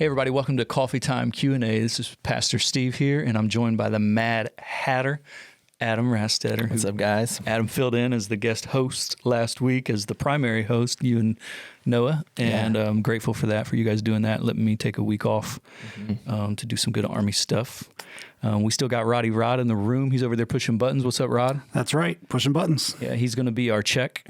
Hey everybody, welcome to Coffee Time Q&A. This is Pastor Steve here, and I'm joined by the Mad Hatter, Adam Rastetter. What's up, guys? Adam filled in as the guest host last week as the primary host, you and Noah, and I'm grateful for that, for you guys doing that, letting me take a week off to do some good Army stuff. We still got Roddy Rod in the room. He's over there pushing buttons. What's up, Rod? That's right, pushing buttons. Yeah, he's going to be our check.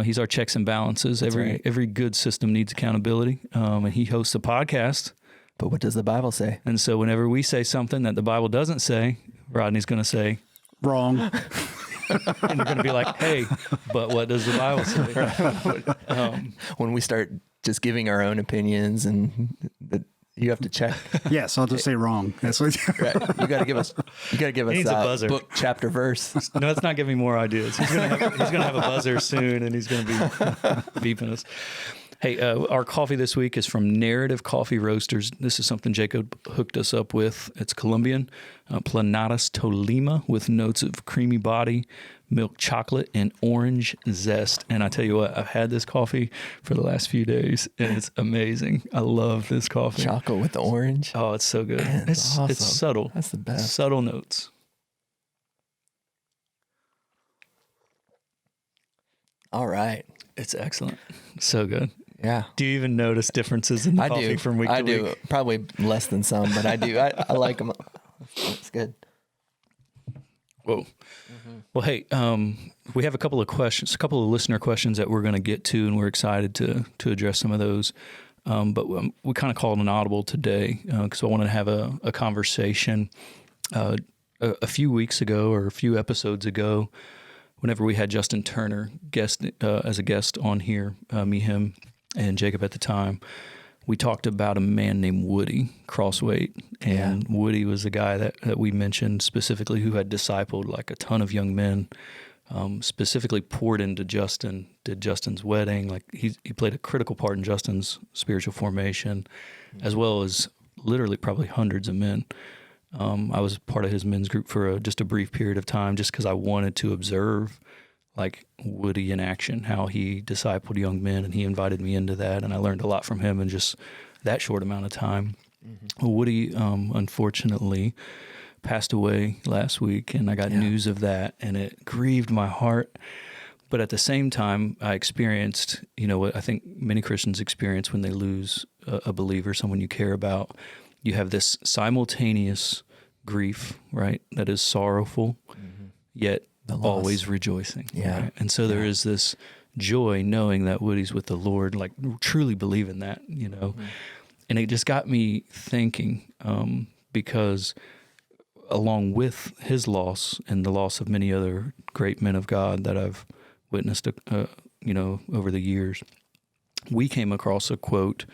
He's our checks and balances. Every good system needs accountability, and he hosts a podcast. But what does the Bible say? And so whenever we say something that the Bible doesn't say, Rodney's going to say, wrong. And you're going to be like, hey, but what does the Bible say? When we start just giving our own opinions, and you have to check. Yes, I'll just say wrong. That's what. Right. You got to give us. You got to give needs a us buzzer. Book, chapter, verse. No, it's not giving me more ideas. He's going to have a buzzer soon, and he's going to be beeping us. Hey, our coffee this week is from Narrative Coffee Roasters. This is something Jacob hooked us up with. It's Colombian, Planatas Tolima, with notes of creamy body, milk chocolate, and orange zest. And I tell you what, I've had this coffee for the last few days, and it's amazing. I love this coffee. Chocolate with the orange. Oh, it's so good. Man, it's awesome. It's subtle. That's the best. Subtle notes. All right. It's excellent. So good. Yeah. Do you even notice differences in the coffee from week to week? I do. Probably less than some, but I do. I like them. It's good. Whoa. Mm-hmm. Well, hey, we have a couple of listener questions that we're going to get to, and we're excited to address some of those. But we kind of called an audible today because I wanted to have a conversation a few weeks ago or a few episodes ago, whenever we had Justin Turner as a guest on here, me, him, and Jacob at the time. We talked about a man named Woody, Crossweight, and Woody was the guy that we mentioned specifically who had discipled like a ton of young men, specifically poured into Justin, did Justin's wedding. Like he played a critical part in Justin's spiritual formation, as well as literally probably hundreds of men. I was part of his men's group for just a brief period of time, just because I wanted to observe like Woody in action, how he discipled young men, and he invited me into that, and I learned a lot from him in just that short amount of time. Mm-hmm. Woody, unfortunately, passed away last week, and I got news of that, and it grieved my heart. But at the same time, I experienced, what I think many Christians experience when they lose a believer, someone you care about. You have this simultaneous grief, right, that is sorrowful, yet always rejoicing. Yeah. Right? And so there is this joy knowing that Woody's with the Lord, like truly believing that, And it just got me thinking, because along with his loss and the loss of many other great men of God that I've witnessed, over the years, we came across a quote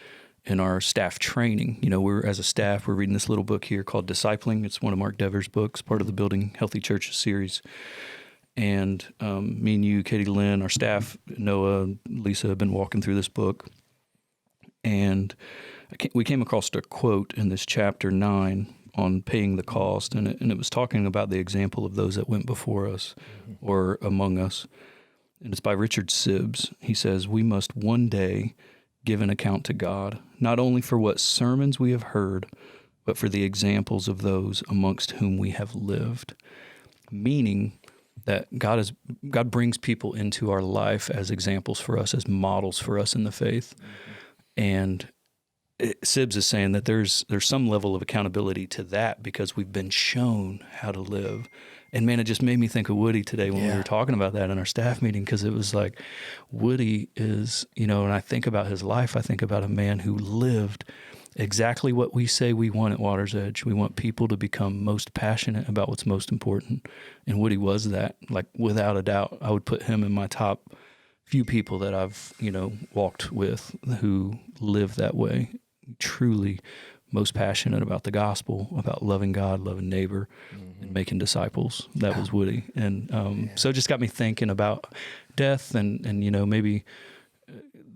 in our staff training. As a staff, we're reading this little book here called Discipling. It's one of Mark Dever's books, part of the Building Healthy Churches series. And me and you, Katie Lynn, our staff, Noah, Lisa, have been walking through this book. And we came across a quote in this chapter 9 on paying the cost. And it was talking about the example of those that went before us or among us. And it's by Richard Sibbs. He says, "We must one day give an account to God, not only for what sermons we have heard, but for the examples of those amongst whom we have lived." Meaning that God brings people into our life as examples for us, as models for us in the faith. And Sibbs is saying that there's some level of accountability to that because we've been shown how to live. And man, it just made me think of Woody today when we were talking about that in our staff meeting, because it was like, Woody is, when I think about his life, I think about a man who lived exactly what we say we want at Water's Edge. We want people to become most passionate about what's most important. And Woody was that, like without a doubt. I would put him in my top few people that I've, walked with who live that way, truly most passionate about the gospel, about loving God, loving neighbor, and making disciples. That was Woody. And so it just got me thinking about death and maybe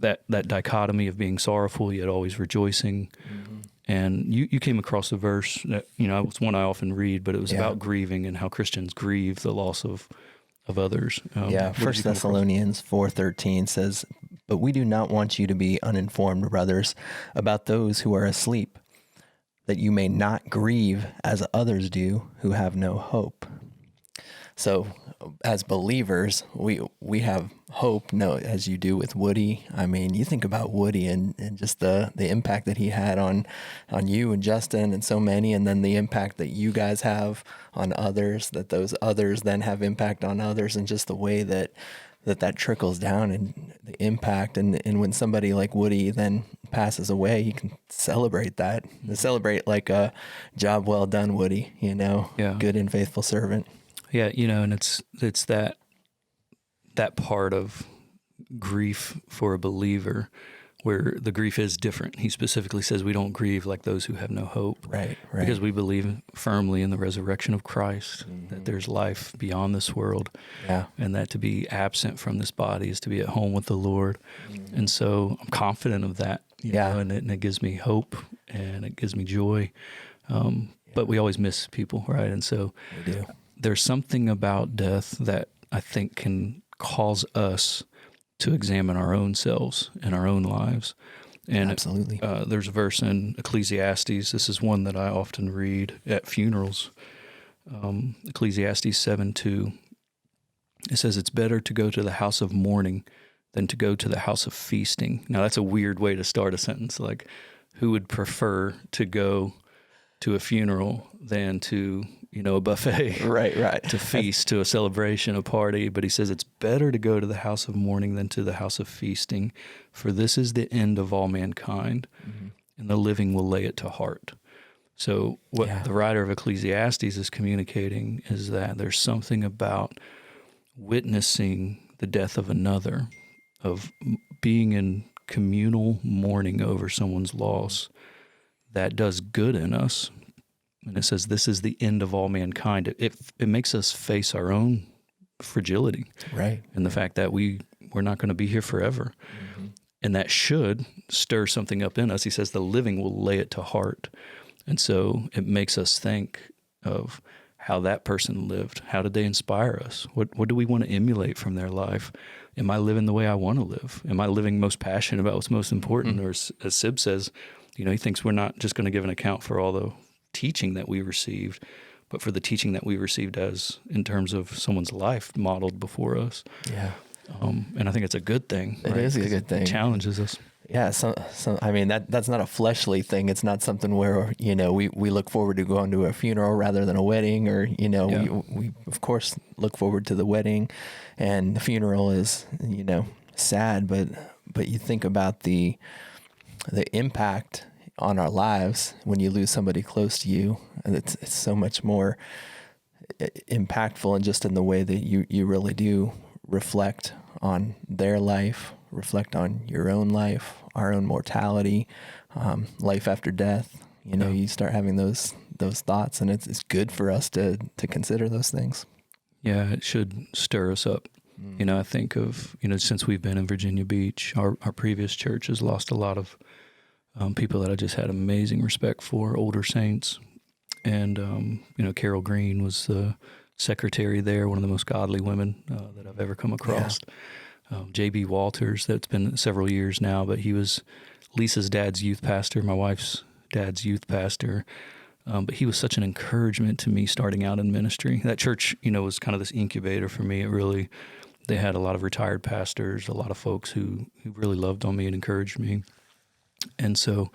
that dichotomy of being sorrowful yet always rejoicing. And you came across a verse that, it's one I often read, but it was about grieving and how Christians grieve the loss of others. 1 Thessalonians 4:13 says, "But we do not want you to be uninformed, brothers, about those who are asleep, that you may not grieve as others do who have no hope. So as believers, we have hope, no, as you do with Woody. I mean, you think about Woody and just the impact that he had on you and Justin and so many, and then the impact that you guys have on others, that those others then have impact on others, and just the way that trickles down and the impact. And when somebody like Woody then passes away, you can celebrate that. Celebrate like a job well done, Woody, Yeah. Good and faithful servant. Yeah, and it's that part of grief for a believer where the grief is different. He specifically says we don't grieve like those who have no hope. Right. Because we believe firmly in the resurrection of Christ, that there's life beyond this world. Yeah. And that to be absent from this body is to be at home with the Lord. And so I'm confident of that, you know, and it gives me hope and it gives me joy. But we always miss people, right? And so We do. there's something about death that I think can cause us to examine our own selves and our own lives. And Absolutely. there's a verse in Ecclesiastes. This is one that I often read at funerals. Ecclesiastes 7:2. It says, "It's better to go to the house of mourning than to go to the house of feasting." Now, that's a weird way to start a sentence. Like, who would prefer to go to a funeral than to, a buffet? Right. To feast, to a celebration, a party. But he says it's better to go to the house of mourning than to the house of feasting, for this is the end of all mankind, and the living will lay it to heart. So what the writer of Ecclesiastes is communicating is that there's something about witnessing the death of another, of being in communal mourning over someone's loss, that does good in us. And it says this is the end of all mankind. It makes us face our own fragility, Right. and the fact that we're not going to be here forever. And that should stir something up in us. He says the living will lay it to heart. And so it makes us think of how that person lived. How did they inspire us? What do we want to emulate from their life? Am I living the way I want to live? Am I living most passionate about what's most important? Or as Sib says, he thinks we're not just going to give an account for all the teaching that we received, but for the teaching that we received as in terms of someone's life modeled before us. Yeah. And I think it's a good thing. It is a good thing. It challenges us. Yeah, so I mean that's not a fleshly thing. It's not something where we look forward to going to a funeral rather than a wedding, or we of course look forward to the wedding, and the funeral is sad, but you think about the impact on our lives when you lose somebody close to you, and it's so much more impactful, and just in the way that you really do reflect on their life, reflect on your own life, our own mortality, life after death. You start having those thoughts, and it's good for us to consider those things. Yeah, it should stir us up. I think of, since we've been in Virginia Beach, our previous church has lost a lot of people that I just had amazing respect for, older saints. And, Carol Green was the secretary there, one of the most godly women that I've ever come across. J.B. Walters, that's been several years now, but he was Lisa's dad's youth pastor, my wife's dad's youth pastor. But he was such an encouragement to me starting out in ministry. That church, was kind of this incubator for me. They had a lot of retired pastors, a lot of folks who really loved on me and encouraged me. And so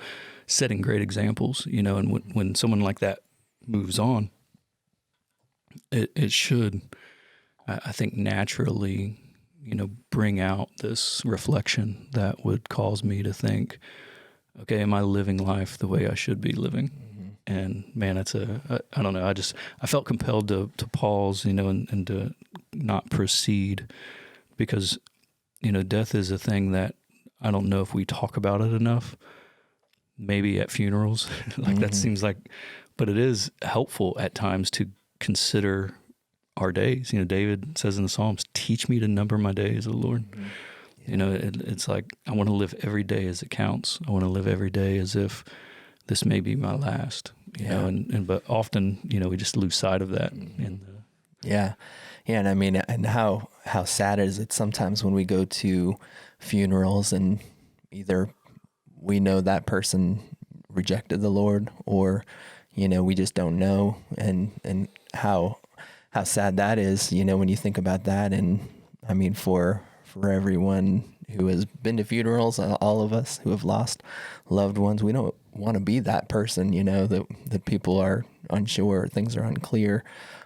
setting great examples, and when someone like that moves on, it should, I think, naturally, bring out this reflection that would cause me to think, okay, am I living life the way I should be living? And man, I don't know. I felt compelled to pause, and to not proceed, because, death is a thing that I don't know if we talk about it enough, maybe at funerals, that seems like, but it is helpful at times to consider our days. David says in the Psalms, teach me to number my days, O Lord. It's like, I want to live every day as it counts. I want to live every day as if this may be my last, but often, we just lose sight of that. Yeah. And I mean, and how sad is it sometimes when we go to funerals and either we know that person rejected the Lord, or, we just don't know, and how sad that is, when you think about that. And I mean, for everyone who has been to funerals, all of us who have lost loved ones, we don't want to be that person, that people are unsure, things are unclear,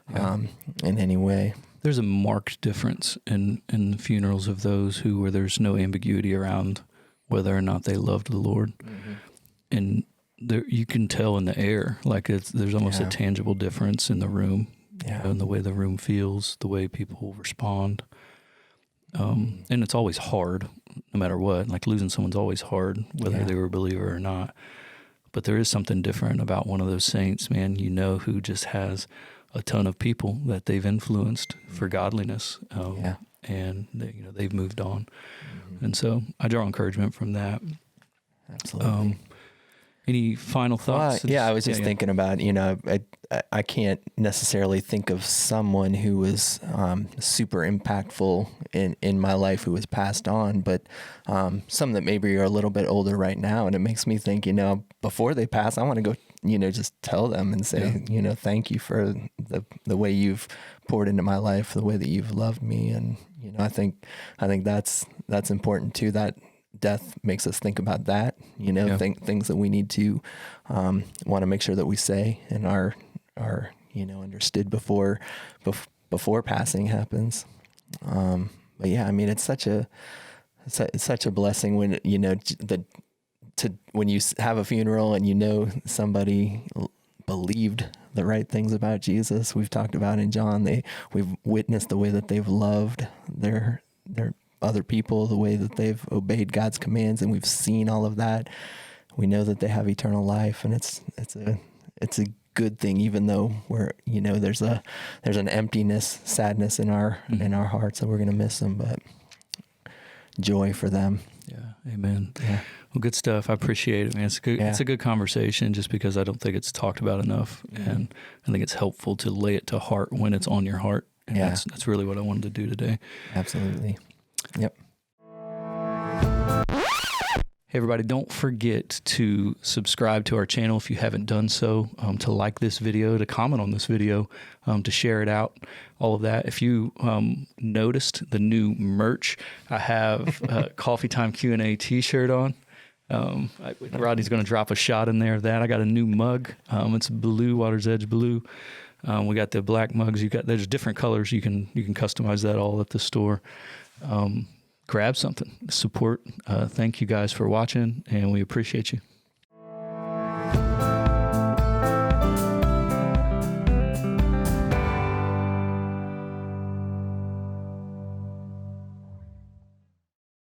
in any way. There's a marked difference in the funerals of those where there's no ambiguity around whether or not they loved the Lord. Mm-hmm. And there, you can tell in the air, like there's almost a tangible difference in the room, in the way the room feels, the way people respond. And it's always hard, no matter what. Like losing someone's always hard, whether they were a believer or not. But there is something different about one of those saints, man, who just has a ton of people that they've influenced for godliness. And they've moved on. Mm-hmm. And so I draw encouragement from that. Absolutely. Any final thoughts? I was just thinking about, I can't necessarily think of someone who was super impactful in my life who was passed on, but some that maybe are a little bit older right now. And it makes me think, before they pass, I want to go, just tell them and say, thank you for the way you've poured into my life, the way that you've loved me. And, I think that's important too. That death makes us think about that, things that we need to want to make sure that we say and are understood before passing happens. But yeah, I mean, it's such a blessing when when you have a funeral and somebody believed the right things about Jesus. We've talked about in John, we've witnessed the way that they've loved their other people, the way that they've obeyed God's commands, and we've seen all of that. We know that they have eternal life, and it's a good thing, even though there's an emptiness, sadness in our hearts that we're going to miss them, but joy for them. Yeah. Amen. Yeah. Well, good stuff. I appreciate it, man. It's a good conversation, just because I don't think it's talked about enough, and I think it's helpful to lay it to heart when it's on your heart. And that's really what I wanted to do today. Absolutely. Yep. Hey everybody, don't forget to subscribe to our channel if you haven't done so, to like this video, to comment on this video, to share it out, all of that. If you noticed the new merch, I have a Coffee Time Q&A t-shirt on. Rodney's going to drop a shot in there of that. I got a new mug. It's blue, Water's Edge blue. We got the black mugs. There's different colors. You can customize that all at the store. Grab something, support. Thank you guys for watching, and we appreciate you.